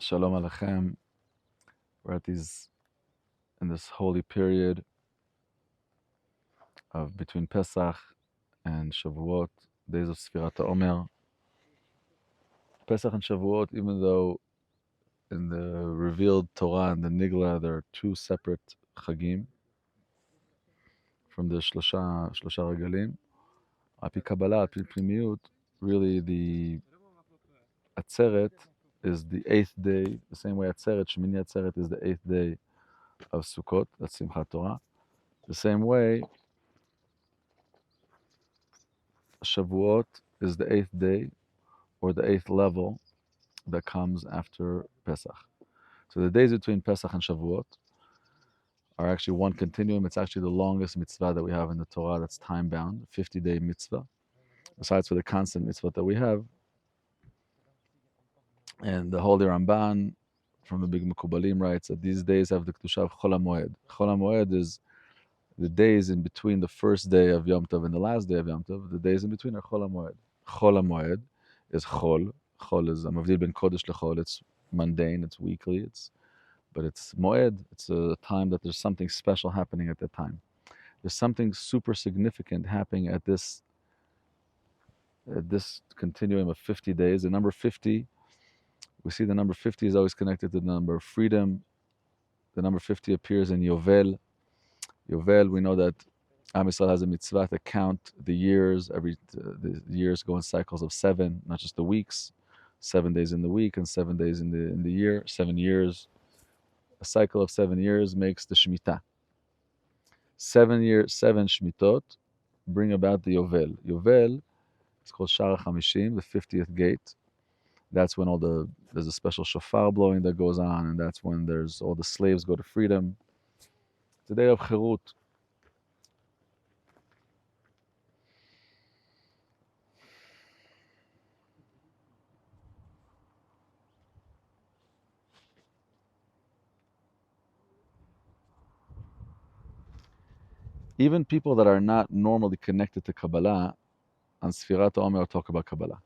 Shalom Alechem. We're in this holy period of between Pesach and Shavuot, days of Sefirat HaOmer. Pesach and Shavuot, even though in the revealed Torah and the Nigla there are two separate Chagim from the Shlosha Regalim. Api Kabbalah, Api Pnimiut, really the Atzeret is the 8th day, the same way Atzeret, Shemini Atzeret is the 8th day of Sukkot, that's Simchat Torah. The same way, Shavuot is the 8th day, or the 8th level that comes after Pesach. So the days between Pesach and Shavuot are actually one continuum. It's actually the longest mitzvah that we have in the Torah that's time-bound, 50-day mitzvah, besides for the constant mitzvah that we have. And the Holy Ramban from the Big Mekubalim writes that these days have the Kedusha of Chol HaMoed. Chol HaMoed is the days in between the first day of Yom Tov and the last day of Yom Tov. The days in between are Chol HaMoed. Chol HaMoed is Chol. Chol is Amavdil ben Kodesh lechol. It's mundane, it's weekly, but it's Moed. It's a time that there's something special happening at that time. There's something super significant happening at this continuum of 50 days. The number 50, we see the number 50 is always connected to the number of freedom. The number 50 appears in Yovel. Yovel, we know that Am Yisrael has a mitzvah to count the years. The years go in cycles of 7, not just the weeks. 7 days in the week and 7 days in the year. 7 years. A cycle of 7 years makes the Shemitah. 7 Shemitot bring about the Yovel. Yovel is called Shara Chamishim, the 50th gate. That's when there's a special shofar blowing that goes on, and that's when there's all the slaves go to freedom. It's the day of Chirut. Even people that are not normally connected to Kabbalah, on Sefirat HaOmer talk about Kabbalah.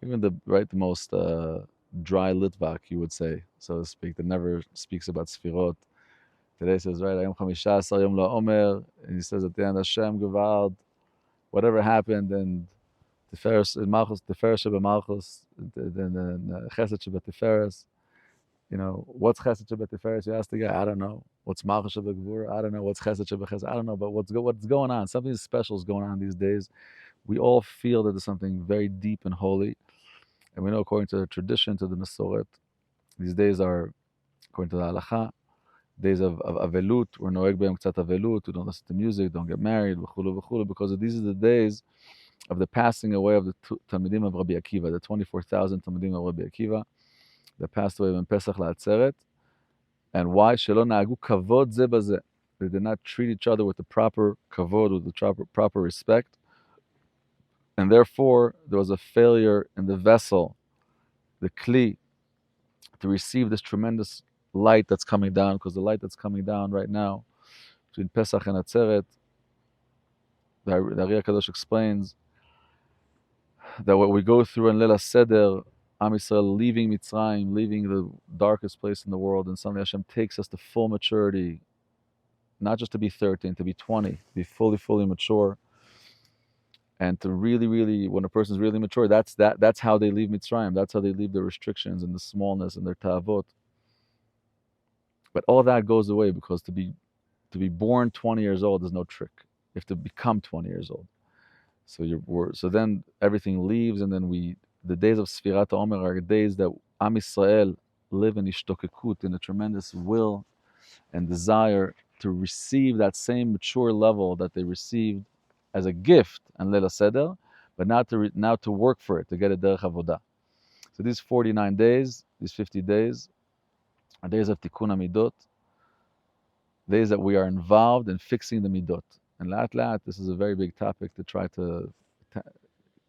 Even the most dry Litvak, you would say, so to speak, that never speaks about Sefirot. Today says, right, Ayom Chamisha Asar Yom LaOmer, and he says at the end, Hashem Gevald, whatever happened, and Tiferes Malchus, Tiferes Shebemalchus, then Chesed Shebetiferes. What's Chesed Shebetiferes? You ask the guy, I don't know. What's Malchus Shebegvura? I don't know. What's Chesed Shebechesed? I don't know. But what's going on? Something special is going on these days. We all feel that there's something very deep and holy. And we know, according to the tradition, to the Masoret, these days are, according to the Halacha, days of Avelut. We're noeg b'yom k'tzat Avelut. We don't listen to music, don't get married, v'chulu v'chulu, because these are the days of the passing away of the Talmidim of Rabbi Akiva, the 24,000 Talmidim of Rabbi Akiva that passed away in Pesach la'atzeret. And why? Shelo na'agu kavod ze bazeh. They did not treat each other with the proper kavod, with the proper respect. And therefore, there was a failure in the vessel, the kli, to receive this tremendous light that's coming down, because the light that's coming down right now between Pesach and Atzeret, the Ari HaKadosh explains that what we go through in Leil HaSeder, Am Yisrael leaving Mitzrayim, leaving the darkest place in the world, and suddenly Hashem takes us to full maturity, not just to be 13, to be 20, to be fully mature. And to really, when a person's really mature, that's how they leave Mitzrayim. That's how they leave the restrictions and the smallness and their ta'avot. But all that goes away, because to be born 20 years old is no trick. You have to become 20 years old. So then everything leaves, and then the days of Sefirat HaOmer are days that Am Yisrael live in ishtokekut, in a tremendous will and desire to receive that same mature level that they received as a gift and Leil HaSeder, but now to work for it, to get a derech avodah. So these 49 days, these 50 days, are days of tikkun midot, days that we are involved in fixing the midot. And lat, this is a very big topic to try to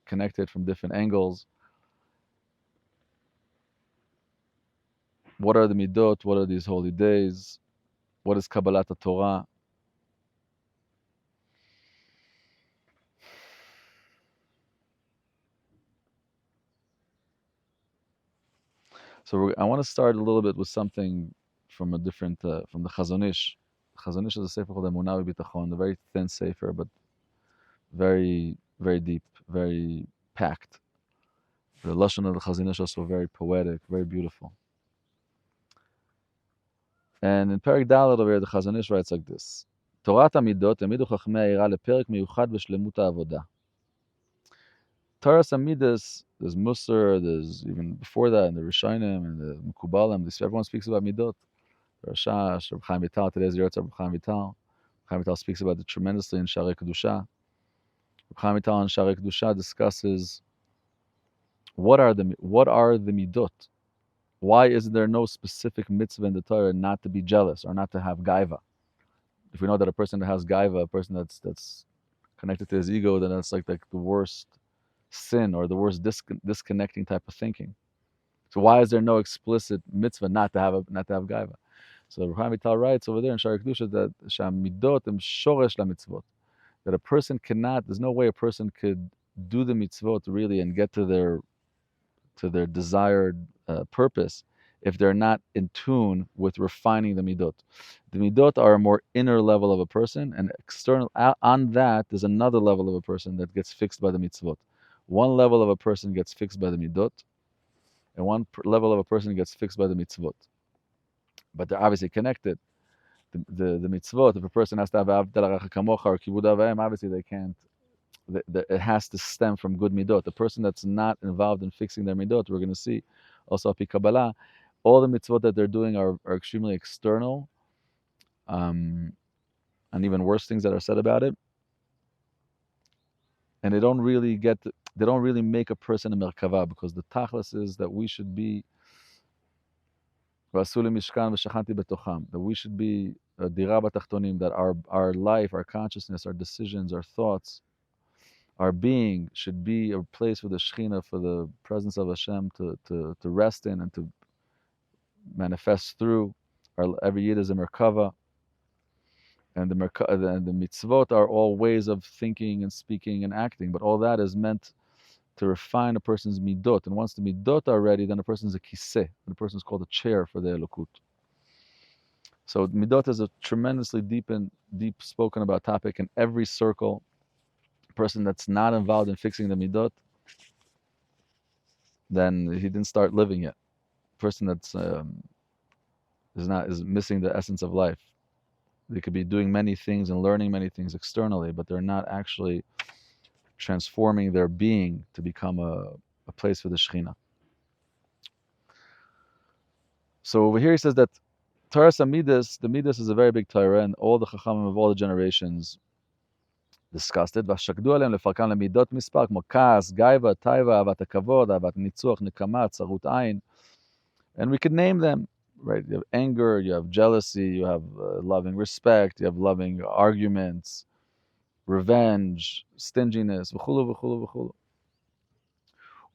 connect it from different angles. What are the midot? What are these holy days? What is Kabbalat Torah? So I want to start a little bit with something from a different, from the Chazon Ish. Chazon Ish is a sefer called Emunah V'Bitachon, a very thin sefer, but very, very deep, very packed. The Lashon of the Chazon Ish is also very poetic, very beautiful. And in Perek Dalet over here, the Chazon Ish writes like this: Torat middot העמידו חכמי העירה לפרק מיוחד בשלמות העבודה. Taras Amidas, there's Musar, there's even before that, in the Rishonim and the Mekubalim, everyone speaks about midot. Rashash, Reb Chaim Vital, today's the Yurtz of Reb Chaim Vital. Reb Chaim Vital speaks about it tremendously in Sharei Kedusha. Reb Chaim Vital in Sharei Kedusha discusses what are the midot? Why is there no specific mitzvah in the Torah not to be jealous or not to have gaiva? If we know that a person that has gaiva, a person that's connected to his ego, then that's like the worst sin or the worst disconnecting type of thinking. So why is there no explicit mitzvah not to have gaiva? So Rav Chaim Vital writes over there in Sharei Kedusha that midot em shoresh lamitzvot, that a person cannot. There's no way a person could do the mitzvot really and get to their desired purpose if they're not in tune with refining the midot. The midot are a more inner level of a person, and external on that there's another level of a person that gets fixed by the mitzvot. One level of a person gets fixed by the midot, and one level of a person gets fixed by the mitzvot. But they're obviously connected. The mitzvot, if a person has to have Avdel Aracha Kamocha or Kibud Av V'Em, obviously they can't. It has to stem from good midot. The person that's not involved in fixing their midot, we're going to see also Api Kabbalah, all the mitzvot that they're doing are extremely external, and even worse things that are said about it. And they don't really make a person a merkava, because the tachlis is that we should be that we should be a dira b'tachtonim, that our life, our consciousness, our decisions, our thoughts, our being should be a place for the Shekhinah, for the presence of Hashem to rest in and to manifest through. Every yid is a merkava, and the mitzvot are all ways of thinking and speaking and acting, but all that is meant to refine a person's midot. And once the midot are ready, then a person is a kiseh. The person is called a chair for the elokut. So midot is a tremendously deep spoken about topic in every circle. A person that's not involved in fixing the midot, then he didn't start living yet. A person that's is missing the essence of life. They could be doing many things and learning many things externally, but they're not actually transforming their being to become a place for the Shekhinah. So over here he says that Taras Midas, the Midas is a very big Torah, and all the Chachamim of all the generations discussed it. והשקדו עליהם לפרקם למידות מספר, כמו כעס, גאווה, טייבה, אהבת הכבוד, אהבת ניצוח, נקמה, צרות עין. And we could name them, right? You have anger, you have jealousy, you have loving respect, you have loving arguments, revenge, stinginess, וכולו וכולו וכולו.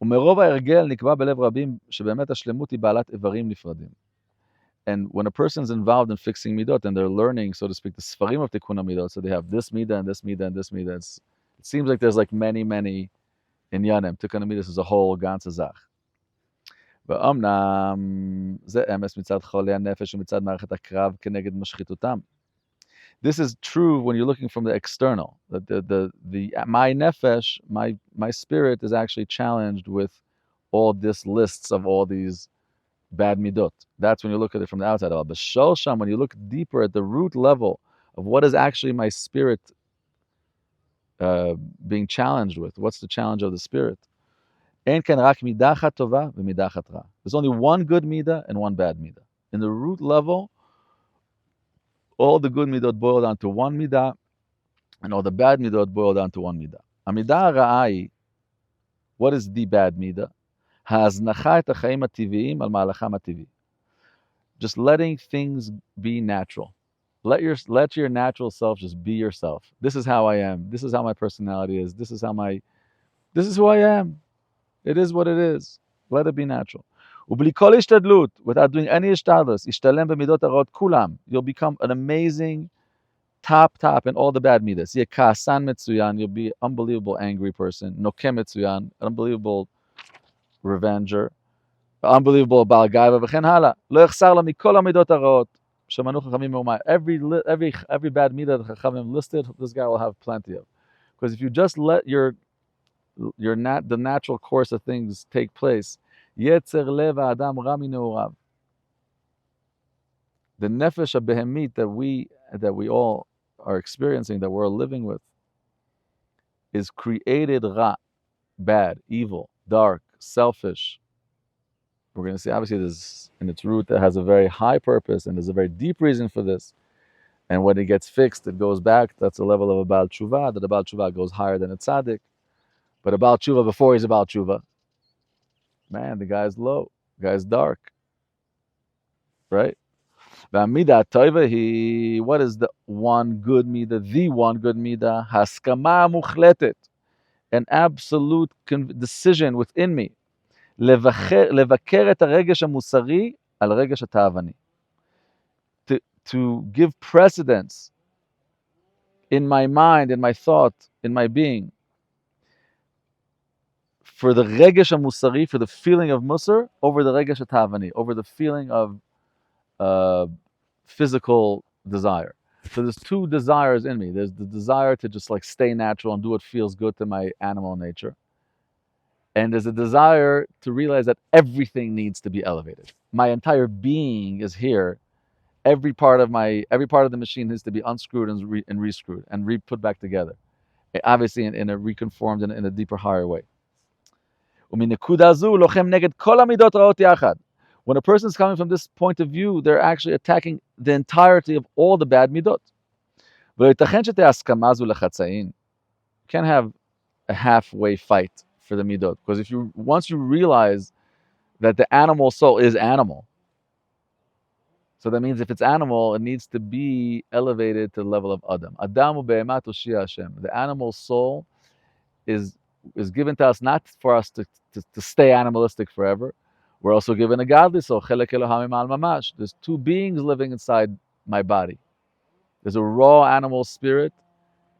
ומרוב ההרגל נקבע בלב רבים שבאמת השלמות היא בעלת איברים נפרדים. And when a person's involved in fixing midot and they're learning, so to speak, the Sfarim of Tikkun HaMidot, so they have this midah and this midah and this midah. It seems like there's like many inyanim. Tikkun HaMidot is a whole ganze Zach. ואומנם זה אמס מצד חולי הנפש ומצד מערכת הקרב כנגד משחיתותם. This is true when you're looking from the external. My nefesh, my spirit is actually challenged with all this lists of all these bad midot. That's when you look at it from the outside. But Sholsham, when you look deeper at the root level of what is actually my spirit being challenged with, what's the challenge of the spirit? There's only one good midah and one bad midah. In the root level, all the good midot boil down to one midah, and all the bad midot boil down to one midah. Amidah ra'ai, what is the bad midah? Ha'aznacha et ha'chaim ha'tiviyim al ma'alacham ha'tivi. Just letting things be natural. Let your natural self just be yourself. This is how I am. This is how my personality is. This is who I am. It is what it is. Let it be natural. Ubli kol ishtadlut, without doing any ishtadlus, ishtalem b'midot harot kulam. You'll become an amazing top in all the bad midas. You'll ka'asan metzuyan. You'll be an unbelievable angry person. Nokem metzuyan, an unbelievable revenger. unbelievable בעל גאווה וכן הלאה. לא יחסר לה מכל המידות הרעות שמנו חכמים מאומה. Every bad midah that Chachamim listed, this guy will have plenty of. Because if you just let the natural course of things take place, יצר לב האדם רע מנעוריו. The nefesh abehemit that we all are experiencing, that we're living with, is created ra, bad, evil, dark, selfish. We're going to see, obviously, this in its root that has a very high purpose, and there's a very deep reason for this. And when it gets fixed, it goes back. That's the level of a Baal Tshuva, that a Baal Tshuva goes higher than a tzaddik. But a Baal Tshuva, before he's a Baal Tshuva, man, the guy's low, the guy's dark, right? What is the one good midah? The one good midah, haskama muchletet, an absolute decision within me. לבקר את הרגש המוסרי על הרגש התאווני. To give precedence in my mind, in my thought, in my being, for the regesh musari, for the feeling of musar, over the regesh hatavani, over the feeling of physical desire. So there's two desires in me. There's the desire to just like stay natural and do what feels good to my animal nature. And there's a desire to realize that everything needs to be elevated. My entire being is here. Every part of the machine needs to be unscrewed and rescrewed and put back together. Obviously in a reconformed and in a deeper, higher way. When a person is coming from this point of view, they're actually attacking the entirety of all the bad midot. You can't have a halfway fight for the midot, because once you realize that the animal soul is animal, so that means if it's animal, it needs to be elevated to the level of Adam. Adamu be'emat ushia Hashem. The animal soul is given to us not for us to stay animalistic forever. We're also given a godly soul. Chelek Elohim al mamash. There's two beings living inside my body. There's a raw animal spirit,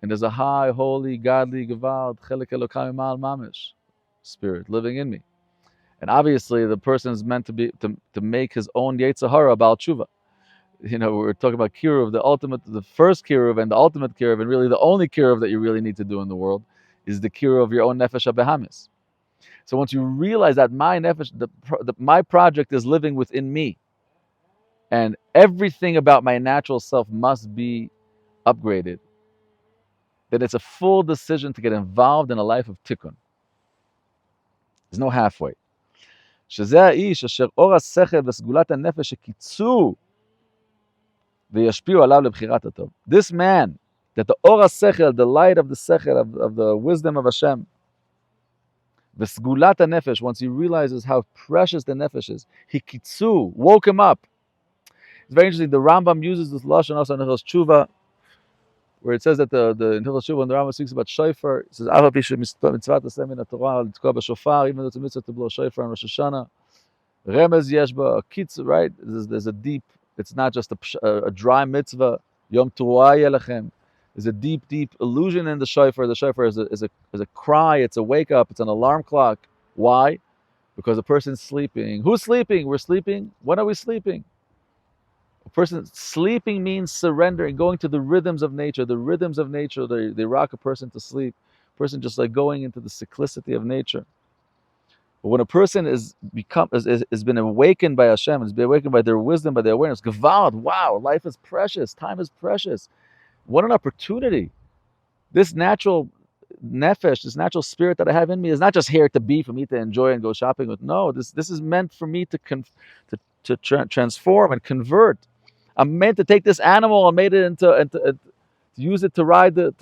and there's a high, holy, godly, gevald, Chelek Elohim al mamash spirit living in me. And obviously, the person is meant to make his own Yetzer Hara about tshuva. We're talking about kiruv, the first kiruv and the ultimate kiruv, and really the only kiruv that you really need to do in the world is the kiruv of your own nefesh habehamis. So once you realize that my nefesh, my project is living within me, and everything about my natural self must be upgraded, then it's a full decision to get involved in a life of tikkun. There's no halfway. שזה האיש אשר אור השכל וסגולת הנפש שקיצו וישפיעו עליו לבחירת הטוב. This man, that the אור השכל, the light of the sechel, of the wisdom of Hashem, וסגולת הנפש, once he realizes how precious the nefesh is, he קיצו, woke him up. It's very interesting, the Rambam uses this lashon also in Hilchos Tshuva, where it says that the in Hilchos Tshuva, when the Rambam speaks about shofar, it says, Av Avshi mitzvah taseh min haTorah l'tkua b'shofar, even though it's a mitzvah to blow shofar on Rosh Hashanah. Remez yesh ba, kitz, right? There's a deep, it's not just a dry mitzvah, Yom Teruah yeh lechem. There's a deep illusion in the shofar. The shofar is a cry, it's a wake up, it's an alarm clock. Why? Because a person's sleeping. Who's sleeping? We're sleeping. When are we sleeping? A person sleeping means surrendering, going to the rhythms of nature. The rhythms of nature, they rock a person to sleep. A person just like going into the cyclicity of nature. But when a person has been awakened by Hashem, has been awakened by their wisdom, by their awareness, Gevald, wow, life is precious, time is precious. What an opportunity. This natural nefesh, this natural spirit that I have in me is not just here to be, for me to enjoy and go shopping with. No, this is meant for me to transform and convert. I'm meant to take this animal and made it into and to use it to ride the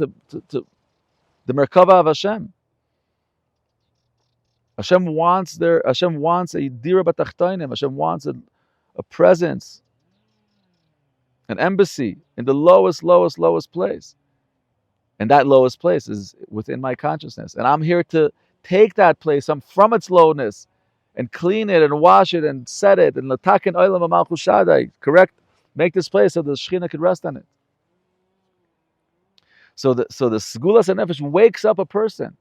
Merkava of Hashem. Hashem wants a dira b'tachtainim. Hashem wants a presence, an embassy in the lowest place. And that lowest place is within my consciousness. And I'm here to take that place from its lowness and clean it and wash it and set it and lataken oilam amalchus shadai, correct, make this place so the Shekhinah could rest on it. So the Segulas HaNefesh wakes up a person.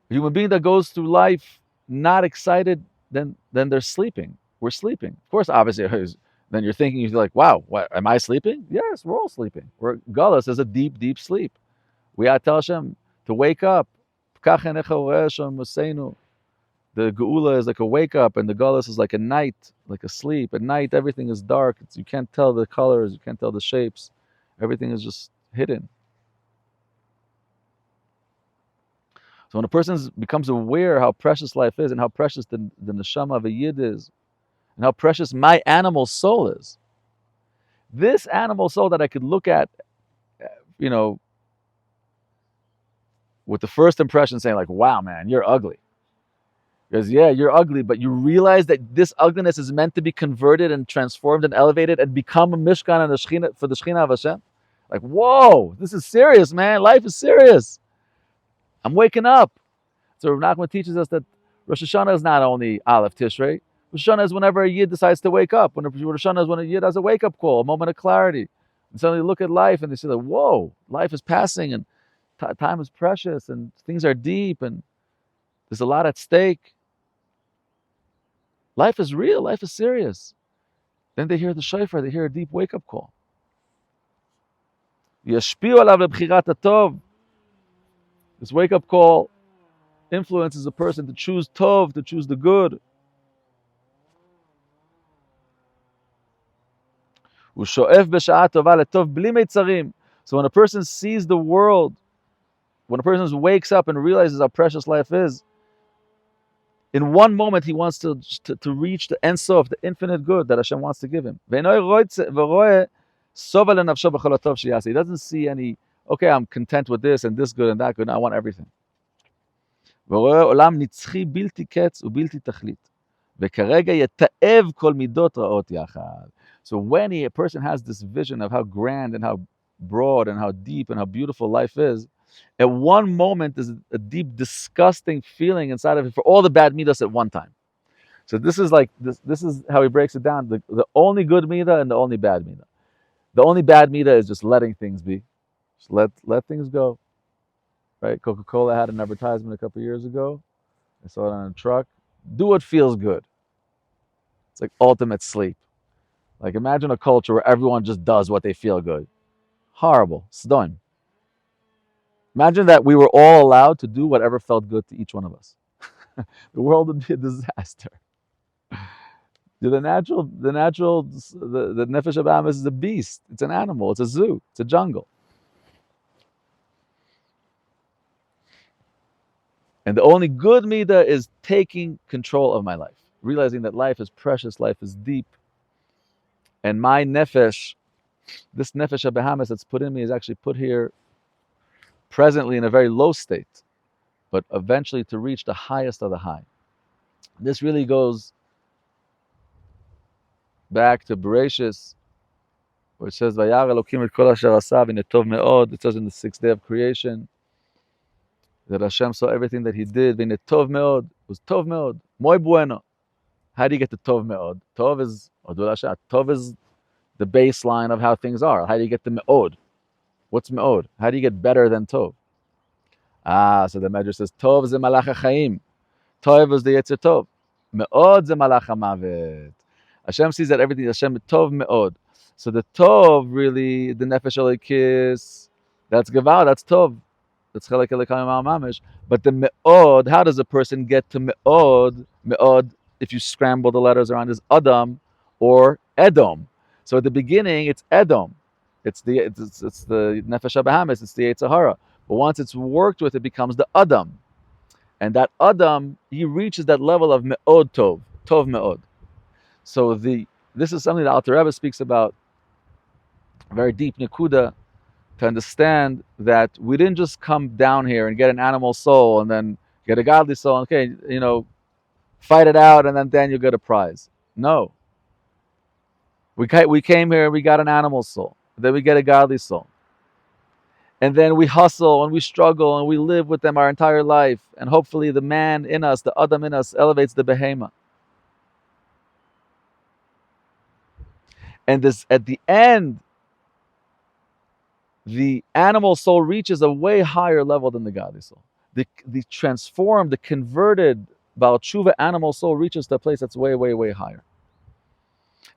A human being that goes through life not excited, then they're sleeping. We're sleeping. Of course, obviously, then you're thinking, you're like, wow, what, am I sleeping? Yes, we're all sleeping. Galus is a deep, deep sleep. We are tell Hashem to wake up. The geula is like a wake up, and the galus is like a night, like a sleep. At night, everything is dark. You can't tell the colors, you can't tell the shapes. Everything is just hidden. So when a person becomes aware how precious life is, and how precious the neshama of a yid is, and how precious my animal soul is, this animal soul that I could look at, you know, with the first impression saying like, wow, man, you're ugly. Because yeah, you're ugly, but you realize that this ugliness is meant to be converted and transformed and elevated and become a mishkan and a shechina for the shechina of Hashem. Like, whoa, this is serious, man. Life is serious. I'm waking up. So Rav Nachman teaches us that Rosh Hashanah is not only Aleph Tishrei. Rosh Hashanah is whenever a yid decides to wake up. Rosh Hashanah is when a yid has a wake-up call, a moment of clarity. And suddenly look at life and they say, like, whoa, life is passing and time is precious and things are deep and there's a lot at stake. Life is real. Life is serious. Then they hear the shofar. They hear a deep wake-up call. Yashpiu alav lebchirat hatov. This wake-up call influences a person to choose tov, to choose the good. Ushoef b'sha'at tova letov bli mitzarim. So when a person sees the world, when a person wakes up and realizes how precious life is, in one moment, he wants to reach the Ein Sof, the infinite good that Hashem wants to give him. He doesn't see any, okay, I'm content with this and this good and that good. No, I want everything. So when a person has this vision of how grand and how broad and how deep and how beautiful life is, at one moment there's a deep, disgusting feeling inside of it for all the bad midos at one time. So this is like this is how he breaks it down. The only good midah and the only bad midah. The only bad midah is just letting things be. Just let things go. Right? Coca-Cola had an advertisement a couple of years ago. I saw it on a truck. Do what feels good. It's like ultimate sleep. Like imagine a culture where everyone just does what they feel good. Horrible. Sdon. Imagine that we were all allowed to do whatever felt good to each one of us. The world would be a disaster. The nefesh habahamis is a beast. It's an animal. It's a zoo. It's a jungle. And the only good midah is taking control of my life, realizing that life is precious, life is deep, and my nefesh, this nefesh habahamis that's put in me, is actually put here presently in a very low state, but eventually to reach the highest of the high. This really goes back to Bereshis, where it says, "Vayar Elokim et kol asher asa v'nei tov me'od." It says in the sixth day of creation that Hashem saw everything that He did. V'nei tov me'od. It was tov me'od. Muy bueno. How do you get to tov me'od? Tov is odul Hashem. Tov is the baseline of how things are. How do you get to me'od? What's me'od? How do you get better than tov? So the Medrash says, tov ze malach ha'chaim. Tov is the yetzer tov. Me'od ze malach ha'mavet. Hashem sees that everything is Hashem tov me'od. So the tov really, the nefesh elikis, that's gaval, that's tov. That's chelek elikayim mamish. But the me'od, how does a person get to me'od? Me'od, if you scramble the letters around, is Adam or Edom. So at the beginning, it's Edom. It's the nefesh habahamis, it's the Yetzer Hara. But once it's worked with, it becomes the Adam. And that Adam, he reaches that level of me'od tov, tov me'od. So this is something that Alter Rebbe speaks about, a very deep nekuda, to understand that we didn't just come down here and get an animal soul and then get a godly soul, okay, fight it out and then you get a prize. No. We came here and we got an animal soul. Then we get a godly soul. And then we hustle and we struggle and we live with them our entire life. And hopefully the man in us, the Adam in us, elevates the behemoth. And this, at the end, the animal soul reaches a way higher level than the godly soul. The transformed, the converted Baal Tshuva animal soul reaches to a place that's way, way, way higher.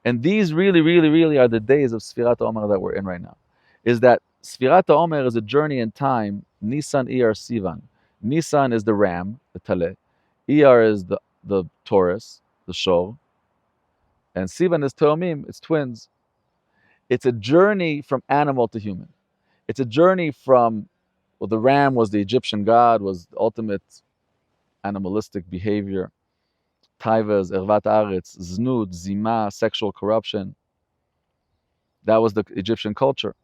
And these really, really, really are the days of Sefirat HaOmer that we're in right now. Is that Sefirat HaOmer is a journey in time, Nisan, Iyar, Sivan. Nisan is the ram, the taleh. Iyar is the Taurus, the shor. And Sivan is Teomim, it's twins. It's a journey from animal to human. It's a journey from, well, the ram was the Egyptian god, was the ultimate animalistic behavior. Taivas, Ervat Aretz, Znud, Zima, sexual corruption. That was the Egyptian culture.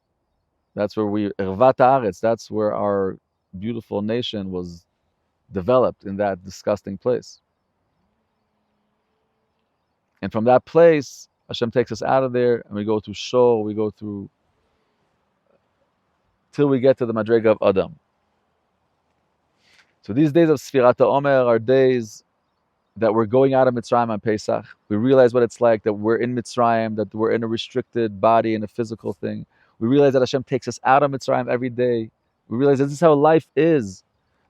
That's where Ervat Aretz, that's where our beautiful nation was developed, in that disgusting place. And from that place, Hashem takes us out of there, and we go through Shor, we go through, till we get to the Madrega of Adam. So these days of Sefirat HaOmer are days that we're going out of Mitzrayim on Pesach. We realize what it's like, that we're in Mitzrayim, that we're in a restricted body and a physical thing. We realize that Hashem takes us out of Mitzrayim every day. We realize this is how life is.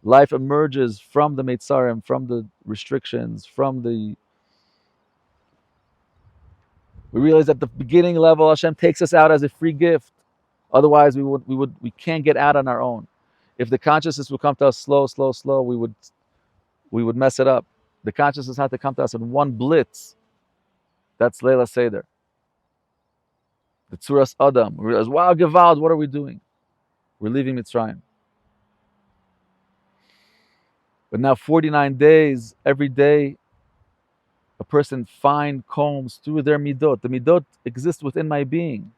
Life emerges from the Mitzrayim, from the restrictions, from the... We realize at the beginning level, Hashem takes us out as a free gift. Otherwise, we can't get out on our own. If the consciousness would come to us slow, slow, slow, we would mess it up. The consciousness had to come to us in one blitz. That's Leila Seder. The Tzuras Adam. We realize, wow, Gewalt, what are we doing? We're leaving Mitzrayim. But now 49 days, every day, a person fine combs through their midot. The midot exists within my being.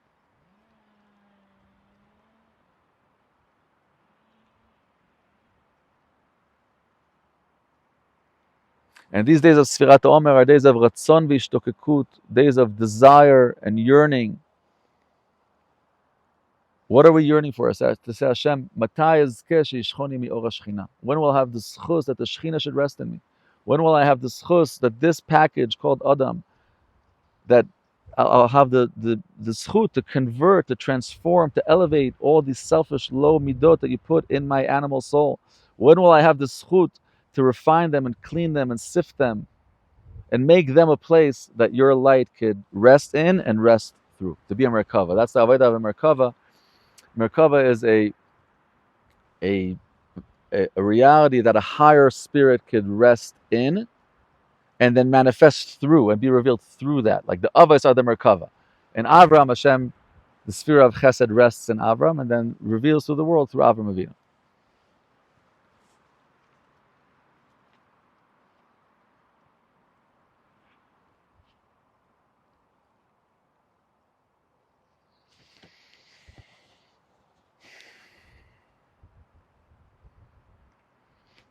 And these days of Sefirat HaOmer are days of Ratzon v'Ishtokekut, days of desire and yearning. What are we yearning for? To say, Hashem, Matai ezkeh she'yishchoni mi'or hashchina. When will I have the schus that the Shechina should rest in me? When will I have the schus that this package called Adam, that I'll have the schut to convert, to transform, to elevate all these selfish low midot that you put in my animal soul? When will I have the schut to refine them and clean them and sift them and make them a place that your light could rest in and rest through, to be a Merkava? That's the Avodah of a Merkava. Merkava is a reality that a higher spirit could rest in and then manifest through and be revealed through that. Like the Avos are the Merkava. In Avram, Hashem, the sphere of Chesed rests in Avram and then reveals to the world through Avram Avinu.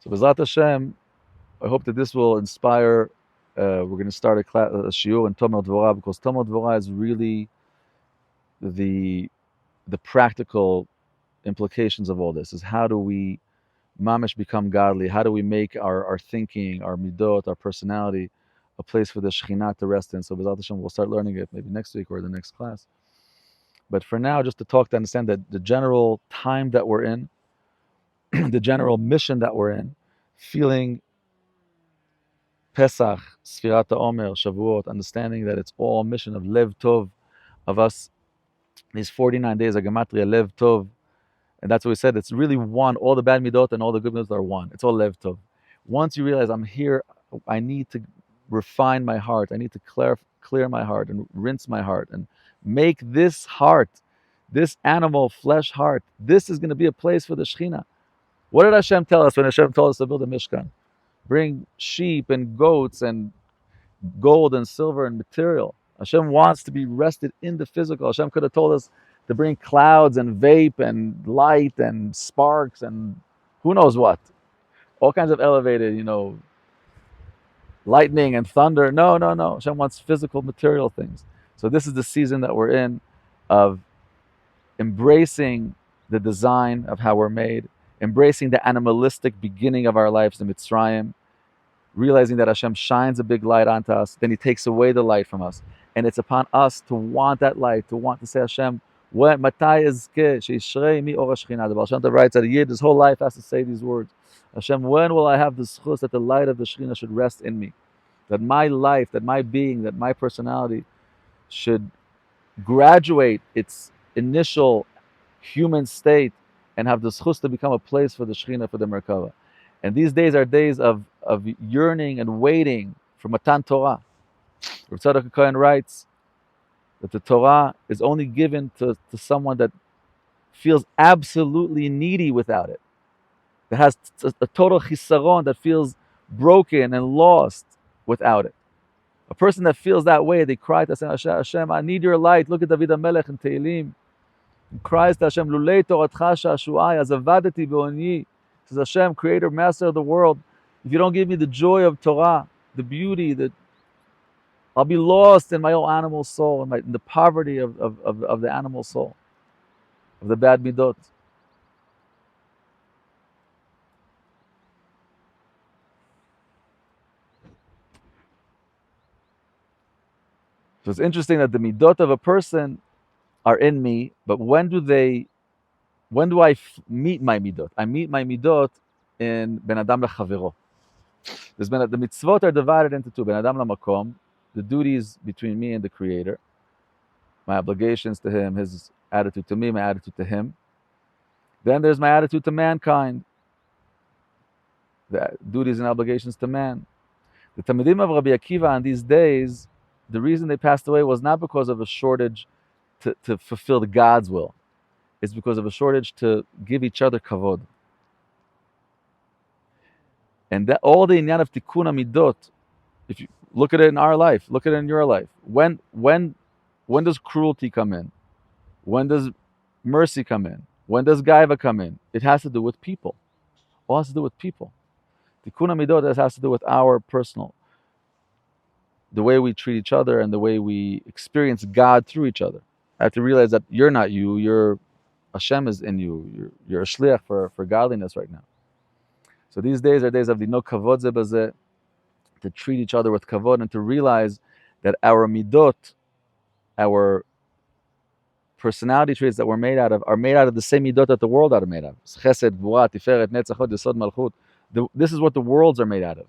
So B'ezrat Hashem, I hope that this will inspire. We're going to start a shiur in Tomer Dvorah, because Tomer Dvorah is really the practical implications of all this. Is how do we mamish become godly? How do we make our thinking, our midot, our personality a place for the Shekhinah to rest in? So B'ezrat Hashem, we'll start learning it maybe next week or the next class. But for now, just to talk, to understand that the general time that we're in, the general mission that we're in, feeling Pesach, Sefirat HaOmer, Shavuot, understanding that it's all a mission of Lev Tov, of us. These 49 days are Gematria Lev Tov, and that's what we said. It's really one. All the bad midot and all the good midot are one. It's all Lev Tov. Once you realize I'm here, I need to refine my heart. I need to clear my heart and rinse my heart and make this heart, this animal flesh heart, this is going to be a place for the Shekhinah. What did Hashem tell us when Hashem told us to build a Mishkan? Bring sheep and goats and gold and silver and material. Hashem wants to be rested in the physical. Hashem could have told us to bring clouds and vape and light and sparks and who knows what. All kinds of elevated, lightning and thunder. No. Hashem wants physical, material things. So this is the season that we're in of embracing the design of how we're made, embracing the animalistic beginning of our lives in Mitzrayim, realizing that Hashem shines a big light onto us, then He takes away the light from us. And it's upon us to want that light, to want to say, Hashem, Matai ezkeh she'ishrei mi or hashchina. The Baal Shem Tov writes that a Yid, his whole life has to say these words. Hashem, when will I have the zchus that the light of the Shekhinah should rest in me? That my life, that my being, that my personality should graduate its initial human state and have the zchus to become a place for the Shekhinah, for the Merkava. And these days are days of yearning and waiting for Matan Torah. Rav Tzadok HaKohen writes that the Torah is only given to someone that feels absolutely needy without it, that has a total chisaron, that feels broken and lost without it. A person that feels that way, they cry to Hashem, Hashem, I need your light. Look at David HaMelech in Tehillim. He cries to Hashem, Lulei Toratcha Sha'shu'ai, Azavadati Be'onyi. Says, Hashem, creator, master of the world, if you don't give me the joy of Torah, the beauty, I'll be lost in my own animal soul, in the poverty of the animal soul, of the bad midot. So it's interesting that the midot of a person are in me, but when do I meet my midot? I meet my midot in Ben Adam Lechavero. The mitzvot are divided into two: Ben Adam Lamakom, the duties between me and the Creator, my obligations to Him, His attitude to me, my attitude to Him. Then there's my attitude to mankind, the duties and obligations to man. The Talmidim of Rabbi Akiva on these days, the reason they passed away was not because of a shortage to fulfill the God's will. It's because of a shortage to give each other kavod. And that all the inyan of tikkun midot, if you look at it in our life, look at it in your life. When does cruelty come in? When does mercy come in? When does gaiva come in? It has to do with people. All has to do with people. Tikkun midot has to do with our personal, the way we treat each other and the way we experience God through each other. I have to realize that you're not you, Hashem is in you. You're a shliach for godliness right now. So these days are days of no kavod ze bazeh, to treat each other with kavod and to realize that our midot, our personality traits that we're made out of, are made out of the same midot that the world are made out of. Chesed, Gvura, Tiferet, Netzach, Hod, Yesod, Malchut. This is what the worlds are made out of.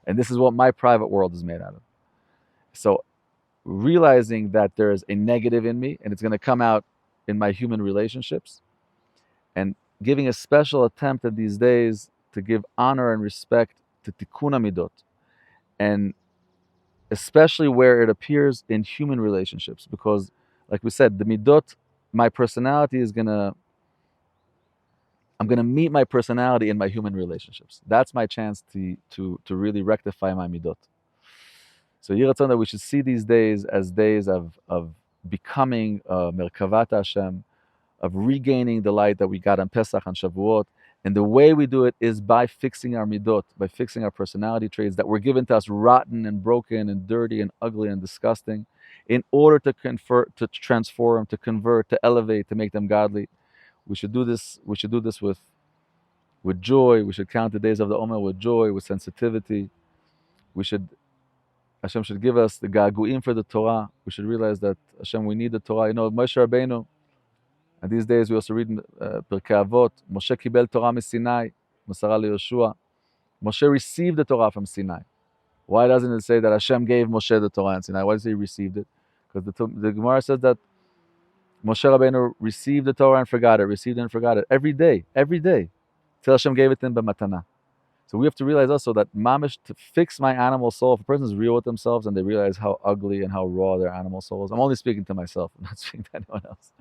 And this is what my private world is made out of. So realizing that there is a negative in me and it's going to come out in my human relationships, and giving a special attempt at these days to give honor and respect to tikkun midot, and especially where it appears in human relationships, because like we said, the midot, my personality I'm gonna meet my personality in my human relationships. That's my chance to really rectify my midot. So Yiratzon, that we should see these days as days of becoming Merkavat Hashem, of regaining the light that we got on Pesach and Shavuot. And the way we do it is by fixing our midot, by fixing our personality traits that were given to us rotten and broken and dirty and ugly and disgusting, in order to transform, to convert, to elevate, to make them godly. We should do this. We should do this with joy. We should count the days of the Omer with joy, with sensitivity. Hashem should give us the gaguim for the Torah. We should realize that Hashem, we need the Torah. You know, Moshe Rabbeinu, and these days we also read Pirkei Avot, Moshe kibel Torah miSinai, Masara leYoshua. Moshe received the Torah from Sinai. Why doesn't it say that Hashem gave Moshe the Torah in Sinai? Why does he received it? Because the Gemara says that Moshe Rabbeinu received the Torah and forgot it, received it and forgot it, every day, till Hashem gave it to him by matana. So we have to realize also that mamish, to fix my animal soul, if a person is real with themselves and they realize how ugly and how raw their animal soul is, I'm only speaking to myself, I'm not speaking to anyone else.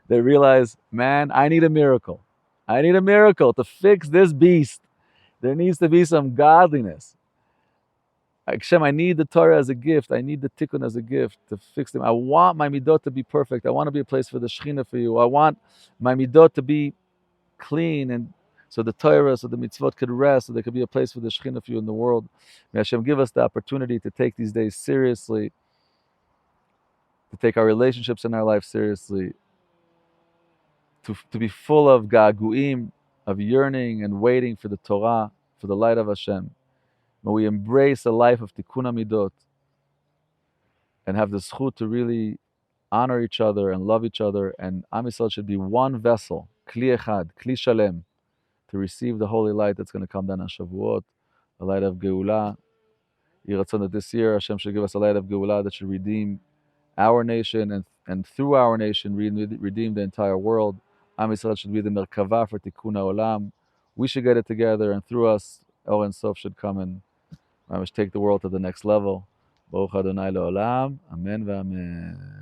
They realize, man, I need a miracle. I need a miracle to fix this beast. There needs to be some godliness. Hashem, I need the Torah as a gift. I need the tikkun as a gift to fix them. I want my midot to be perfect. I want to be a place for the Shekhinah for you. I want my midot to be clean, and so the Torah, so the mitzvot could rest, so there could be a place for the Shekhinah for you in the world. May Hashem give us the opportunity to take these days seriously, to take our relationships in our life seriously, to be full of gaguim, of yearning and waiting for the Torah, for the light of Hashem. May we embrace a life of tikkun midot and have the zchut to really honor each other and love each other. And Am Yisrael should be one vessel, kli echad, kli shalem, to receive the holy light that's going to come down on Shavuot, a light of Geulah. Yiratzon that this year Hashem should give us a light of Geulah that should redeem our nation, and through our nation redeem the entire world. Am Yisrael should be the Merkava for Tikkun HaOlam. We should get it together, and through us, Or and Sof should come and take the world to the next level. Baruch Adonai Le'olam. Amen v'amen.